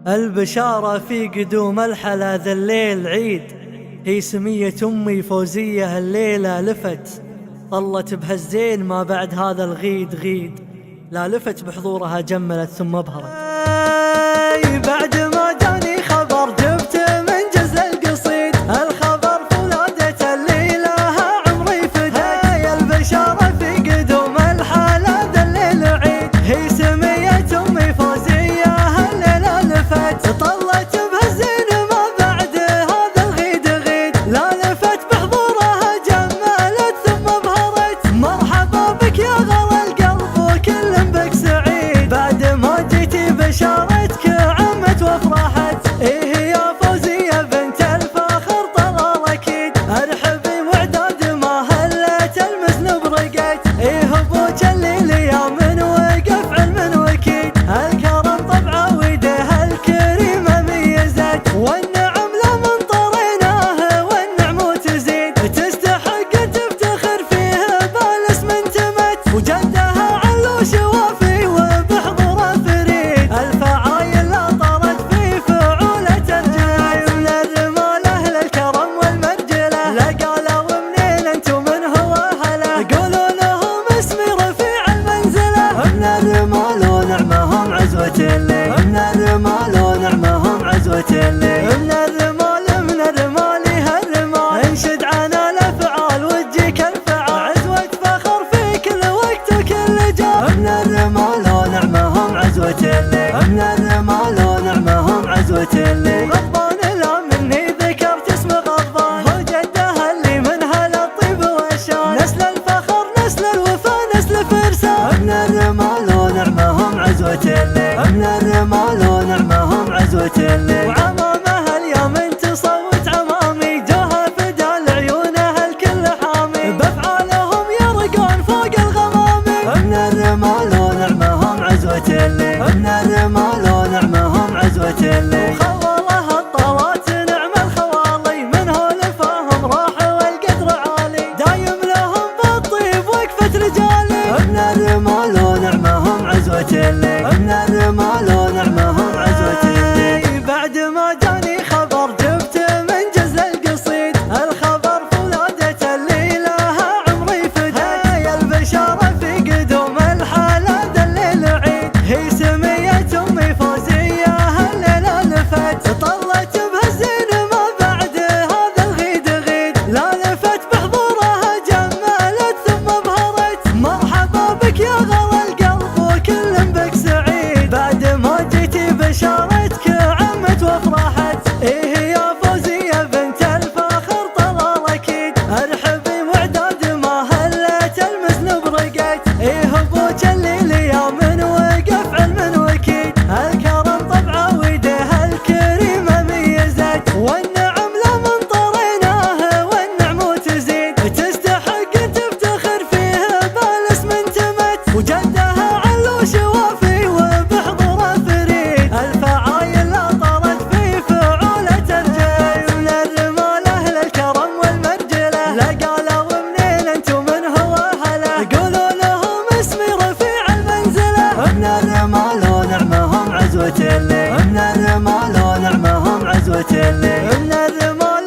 البشارة في قدوم الحلا ذا الليل عيد، هي سمية أمي فوزية الليلة لفت، طلت بهالزين ما بعد هذا الغيد غيد، لا لفت بحضورها جملت ثم ابهرت. بعد ما جاني خبر جبت من جز القصيد، الخبر فولادة الليلة عمري فدت. البشارة في قدوم الحلا ذا الليل عيد، هي سمية أمي فوزية الليلة لفت، طلت بهالزين ما بعد هذا الغيد غيد، لا لفت بحضورها جملت ثم ابهرت. مرحبا بك يا غلا القلب وكل بك سعيد، بعد ما جيتي بشارتك عمت وافرحت. ايه يا فوزية بنت الفخر طلال اكيد، ارحبي وعداد ما هلت المزن برقت. ايه ابوك الليل يا من وقف علم وكيد، الكرم طبعه ويده الكريمة ميزت، والنعم لمن طريناه والنعم تزيد، تستحق تفتخر فيه بالاسم انتمت، وجدها علوش وافي وبحضوره فريد، الفعايل لا طرت في فعولة الجاي، من الرمال اهل الكرم والمرجله، لا قالوا منين انتم من هو اهله، قولوا لهم اسمي رفيع المنزله، من الرمال ونعمهم عزوة اللي، من الرمال ونعمهم عزوة اللي، من الرمال هالرمال، انشد عنا الافعال وتجيك الفعال، عزوة فخر في كل وقت وكل جال، من الرمال ونعمهم عزوة اللي، من الرمال ونعمهم عزوة اللي. غضبان لا مني ذكرت اسم غضبان، هو جدها اللي منها للطيب والشان، نسل الفخر نسل الوفا نسل فرسان، من الرمال ونعمهم عزوة اللي، من الرمال ونعمهم عزوة اللي. وعمامها اليوم انت صوت عمامي، جوها فدا لعيونها الكل حامي، بافعالهم يرقون فوق الغمامي، من الرمال ونعمهم عزوة اللي، من الرمال ونعمهم عزوة اللي. وخوالها الطلات نعم الخوالي، من هو لفاهم راح والقدر عالي، دايم لهم بالطيب وقفة رجالي، من الرمال ونعمهم عزوة اللي، من الرمال ونعمهم عزوة اللي. بعد ما جاني خبر جبت من جز القصيد، الخبر فولادة الليلة عمري فدت. البشارة في قدوم الحلا ذا الليل عيد، هي سمية أمي فوزية الليلة لفت، طلت بهالزين ما بعد هذا الغيد غيد، لا لفت بحضورها جملت ثم ابهرت. مرحبا بك يا غلا القلب وكل بك سعيد، بعد ما جيتي بشارتك عمت وافرحت. ايه يا فوزية بنت الفخر طلال اكيد، ارحبي وعداد ما هلت المزن برقت. ايه ابوك الليل يا من وقف علم وكيد، الكرم طبعه ويده الكريمة ميزت، والنعم لمن طريناه والنعم تزيد، تستحق تفتخر فيه بالاسم انتمت، وجدها علوش وافي وبحضوره فريد، الفعايل لا طرت في فعولة الجاي، من الرمال اهل الكرم والمرجله، لا قالوا منين انتم من هو اهله، قولوا لهم اسمي رفيع المنزله، من الرمال ونعمهم عزوة اللي، من الرمال ونعمهم عزوة اللي. من الرمال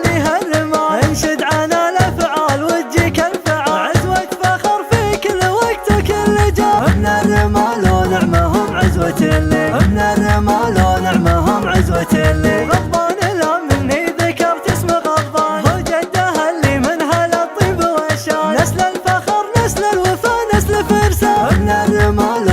هالرمال، انشد عنا الافعال وتجيك الفعال، عزوة فخر في كل وقت وكل جال، من الرمال ونعمهم عزوة اللي، من الرمال ونعمهم عزوة اللي. غضبان لا مني ذكرت اسم غضبان، هو جدها اللي منها للطيب والشان، نسل الفخر نسل الوفا نسل فرسان، من الرمال